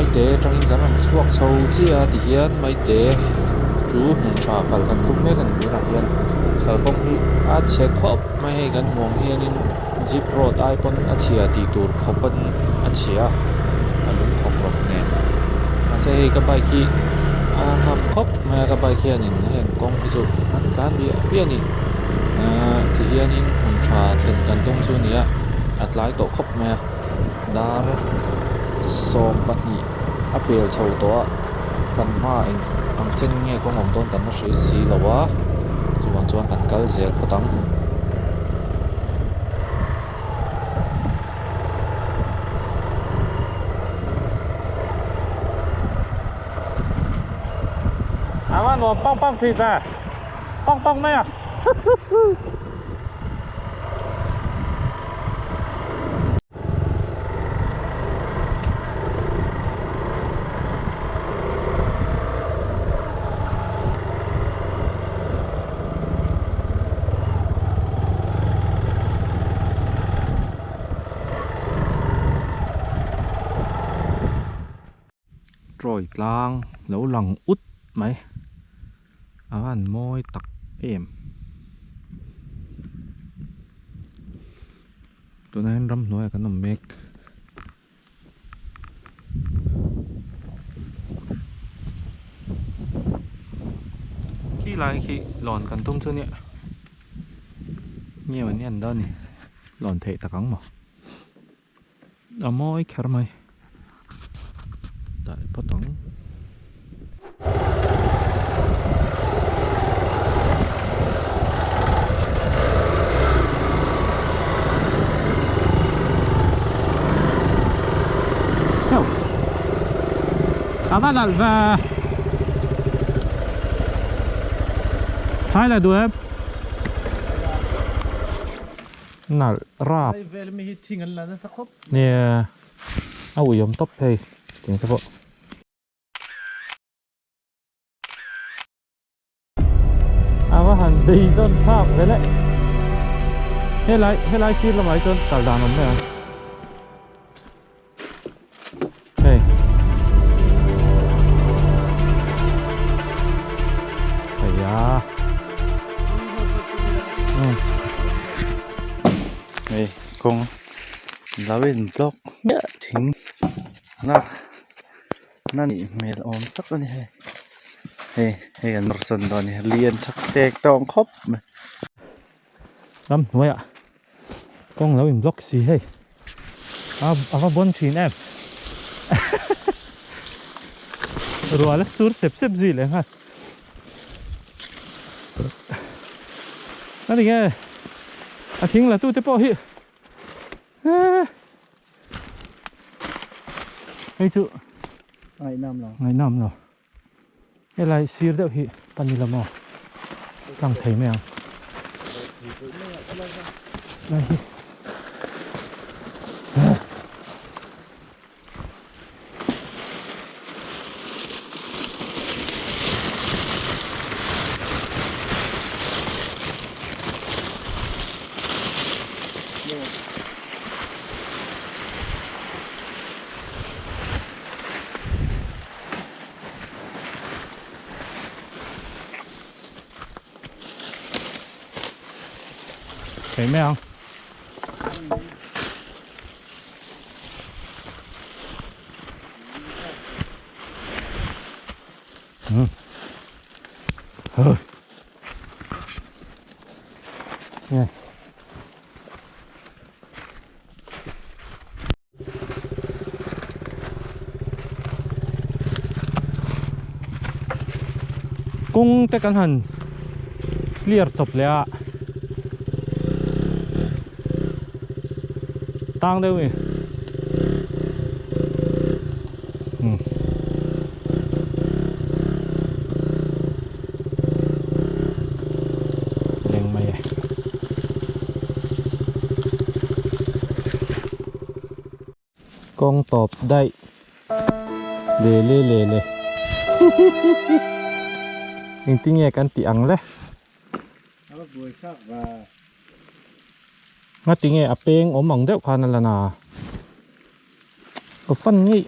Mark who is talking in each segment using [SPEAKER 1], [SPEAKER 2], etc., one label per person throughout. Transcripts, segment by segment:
[SPEAKER 1] mai te trang in zaran chuak chho chia ti hian mai te chu hmun tha kal kan tum mek ani ra hian kawng hi a che khop mai he kan mong hian in jeep road ai pon a chia ti tur khopan a chia alung khop rok ne a se he ka bai khi a ngam khop mai ka bai khian in hen kong hi chu an kan bi ani ti hian in hmun tha thlen kan tung chu nia atlai to khop mai dar som pahni a pel chho to kan ma in ang chen nge ko ngom ton kan na hri si lawa chuan kan kal zel photang awan mo pang fit na pang na ya rồi lang lẩu lòng út mấy ăn môi tặc êm tụi này Ramhnuaih cái nằm mệt khi lại khi lòn cần tung chưa nhỉ nhiều anh em đó nè lòn thể tặc ống mà môi khэр mày tại bắt tống Avant là phải là đuôi nal rap nè ui yom top hay tiếng sao vậy và hành đi don pháp vậy đấy hết lại xin là mấy chân cả đàn lắm này hey thầy à hey con lá bên block thính na ni mel om tak ani he an rson don ni lian thak tek tong khop Ramhnuaih ạ con lão in block gì hey bon chin em ruah la sur sep gì lên ha anh nghe thính là tu te pawh hi hey chú ngày năm rồi cái này xưa đeo hi pan đi làm mò đang thấy mèo đây thấy mèo nghe cung te kan han clear chop le a tang đâu vậy lên mày con tawp đây lê mình tin nghe căn tiếng đấy ngắt tiếng nghe apeng ốm mỏng đeo khoan là nà có phân nghĩ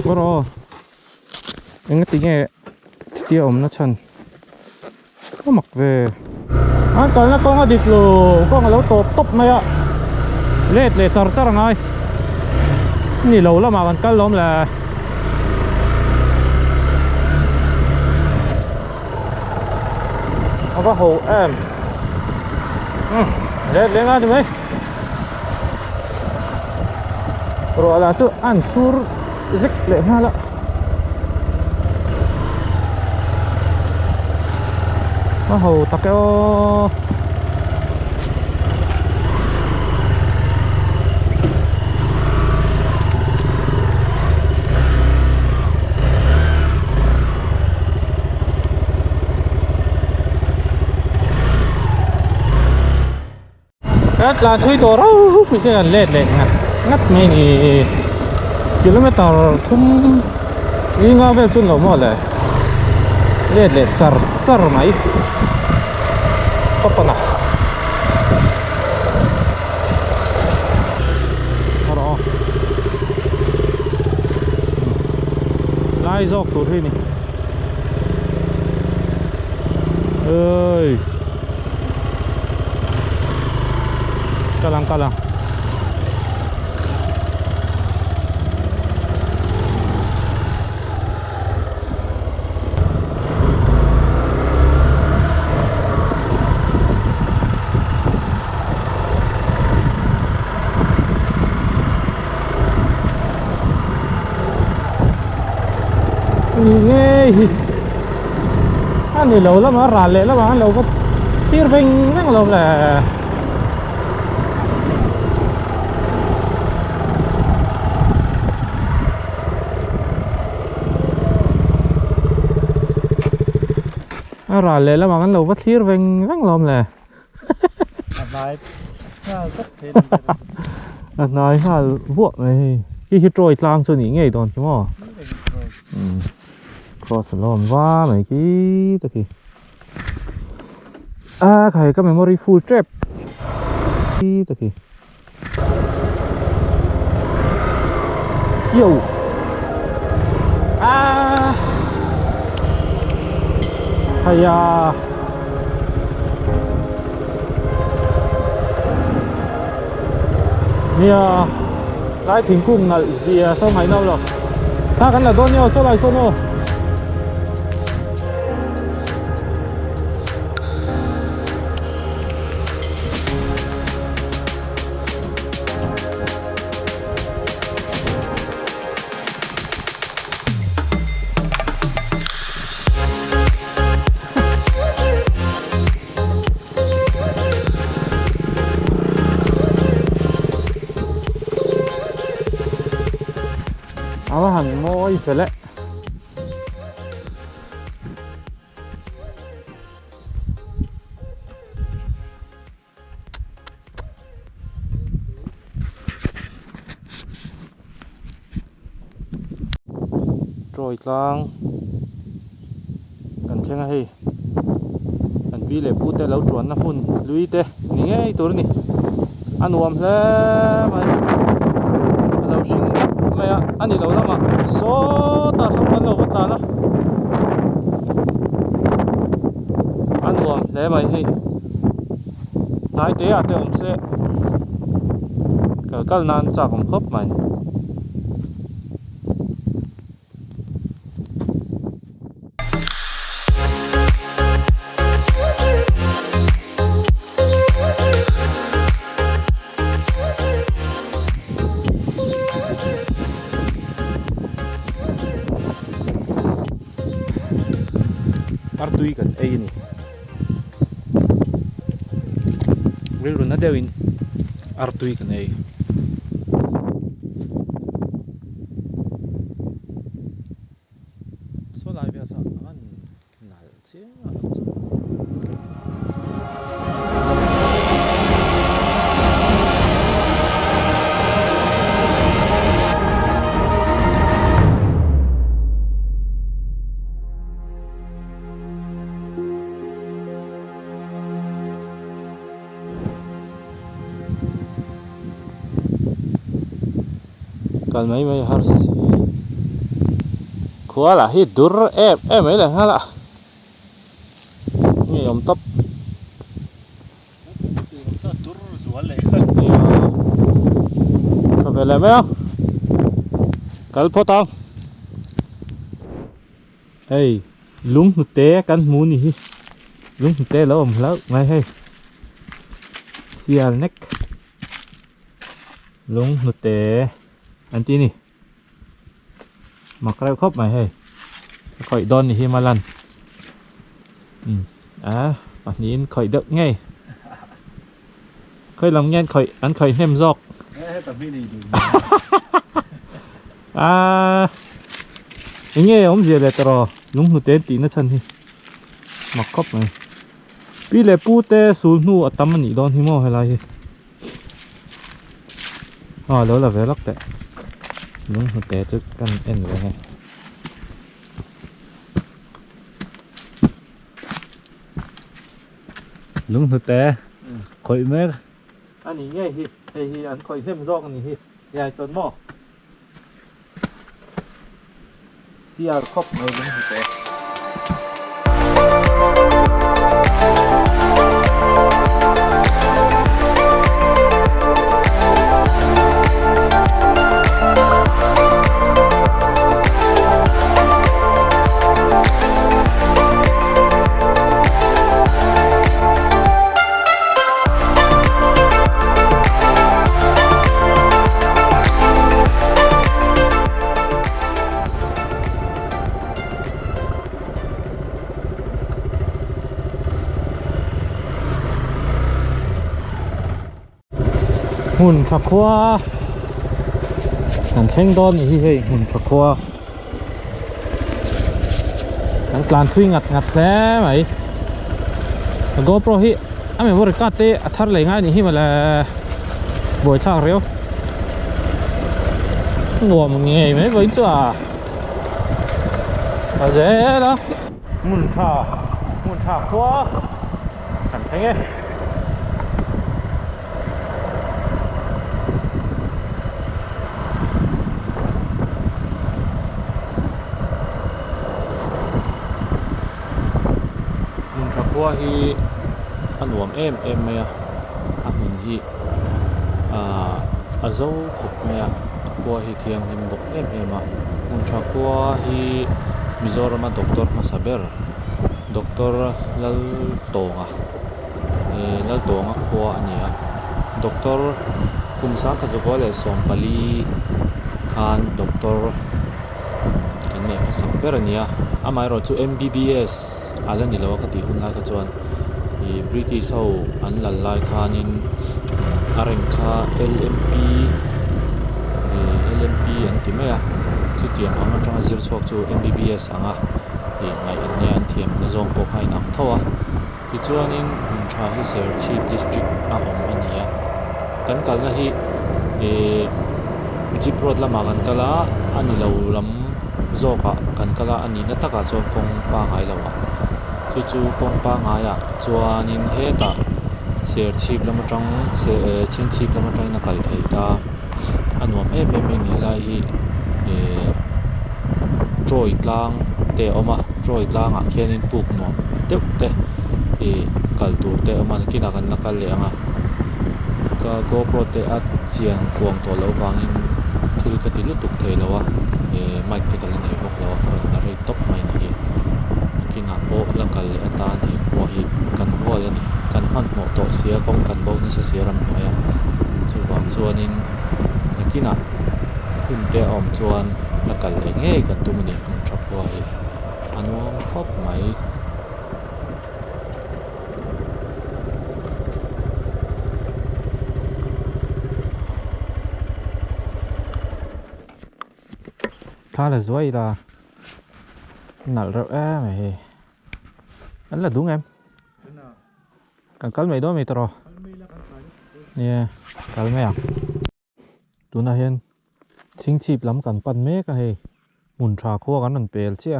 [SPEAKER 1] bro anh nghe tiếng tia ôm nó chân có mặc về anh còn là con ở địch lù con ở lâu top này ạ lết char ngayนี่lâu lắm mà còn cắt lắm là nó có hồ em lết lên ngay mấy rồi là chỗ ăn sur rất lệ ha lắm nó hồ tắc keo rất là thui tổ đó cứ sẽ lết ngắt mấy ni km thum đi ngang về chung lỗ mỏ lại lết char máy apa na đó lai dọc tổ thế này ơi kalang nghe anh thì lâu lắm mà rà lệ lắm mà lâu có xir vinh năng lâu là rà lệ lắm mà anh lâu có xir vinh năng lâu là nói ha vội này cái trôi lang cho những ngày đòn chứ mà cross lom va mấy cái tất kì cái memory full trap tất kì yo hay nè lại thỉnh cung là gì sau ngày đâu rồi ta cần là đôi nhau số lại số nô hẳn môi phải lệ rồi lang cần chăng hay cần vi lệ phút te lâu chuẩn na phun lui te nghe tôi này ăn uống thế mà lâu sinh mày anh đi lâu lắm mà số ta sống vẫn lâu vẫn ta đó ăn uống thế mày hay đại tế à tế ông sẽ cái nan chả cũng khớp mày artui kan ai ni ril na dewin artui kan ai so lai bia sa an nal che kal mai har si khua là hi dur em ấy là ha là nghe ông tấp về lại mấy không cái phô tao hey lúng một té cắn muốn gì lúng một té lâu lâu ngay hay xial neck lúng một té anh tí nè mặc ra khóc mày hay khỏi đòn thì mà lần bạn nhìn khỏi đợi ngay khỏi lòng nghe khỏi ăn khỏi nem giọt nghe ông gì lại tao lúng một té tí nó chân thì mặc khóc mày vì lẽ pu té xuống nu ở tắm anh nhỉ đòn thì mò hay là gì đó là về lắc tệ lúng một té trước căn em rồi này lúng một té khỏi mấy anh ấy nghe thì anh khỏi thêm giọt anh ấy dài tuần mò xia khóc mày lúng một té hmun chặt khua thằng thanh đòn thì hey hmun chặt khua thằng plan thui ngặt thế mày GoPro hi anh mình vừa cắt tê thắt lại ngay thì mà là buổi sáng réo ngủ một ngày mấy với chưa à dễ đó hmun chặt khua thằng thanh ấy khua hi anh nuam em mày à hmun hi dấu khúc mày à khua hi thiang him bok em à hmun cha khua hi Mizoram doctor masaber doctor lal tonga khua ani à doctor kumsa ka jogol e sompali khan doctor kan ne masaber ani à amai ro chu MBBS alan ni lawa ka ti hun lai ka chuan i British ho an lal lai khanin areng kha LMP an ti mai a chu tiam anga tang zir chhuak chu MBBS anga hi ngai an ne an thiam na zong po khai nak thowa ti chuanin mun tha hi ser chief district a om ania kan kal na hi Jeep road lama kan kala ani lo lam zoka kan kala ani na taka chuan kong pa ngai lawa chu kong pa ngai a chuanin heta ser chip lama tang chin chip lama tang na kal thei ta anuam em ni lai hi Tawitlang te oma Tawitlang a khianin puk no teuh te kal tur te oma kina kan na kal le anga ka GoPro te at chiang kuang to lo wangin thil ka tilu tuk thei lawa mic te kal nei bok lawa kron na rei top mai ni kina po lakal le atan hi khua hi kan hol ani kan man mo to sia kong kan bo ni sa sia Ramhnuaih chu wang chuanin nakina hun te om chuan lakal le nge kan tum ni mun thap khua hi anuam khawpmai khá là dối là nở rượu mày anh là đúng em cần cắn mày đó mày tao nè cắn mày à tụi nó hiên chính chip lắm cần pan mé cái hay muốn trà khô cái nền bèl chứ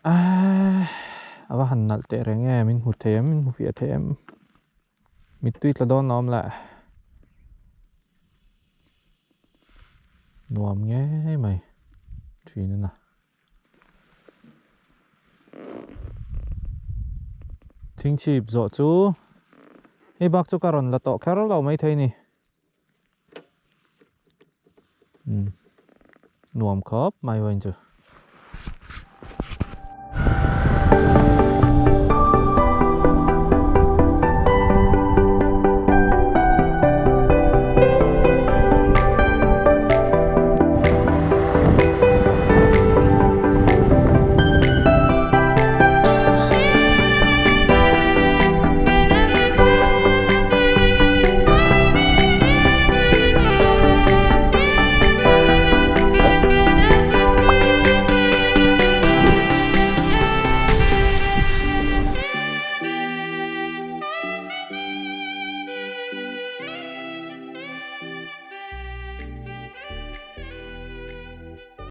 [SPEAKER 1] à hành nợ tệ rồi nghe mình hụt thêm mình hụt việt thêm mình tuyệt là đó nóm lại nuông nghe mày phi nữa nè thinh chip rõ chú hi bác chú karon là tọ carol đâu mấy thấy nè nuông khớp mai vậy chứ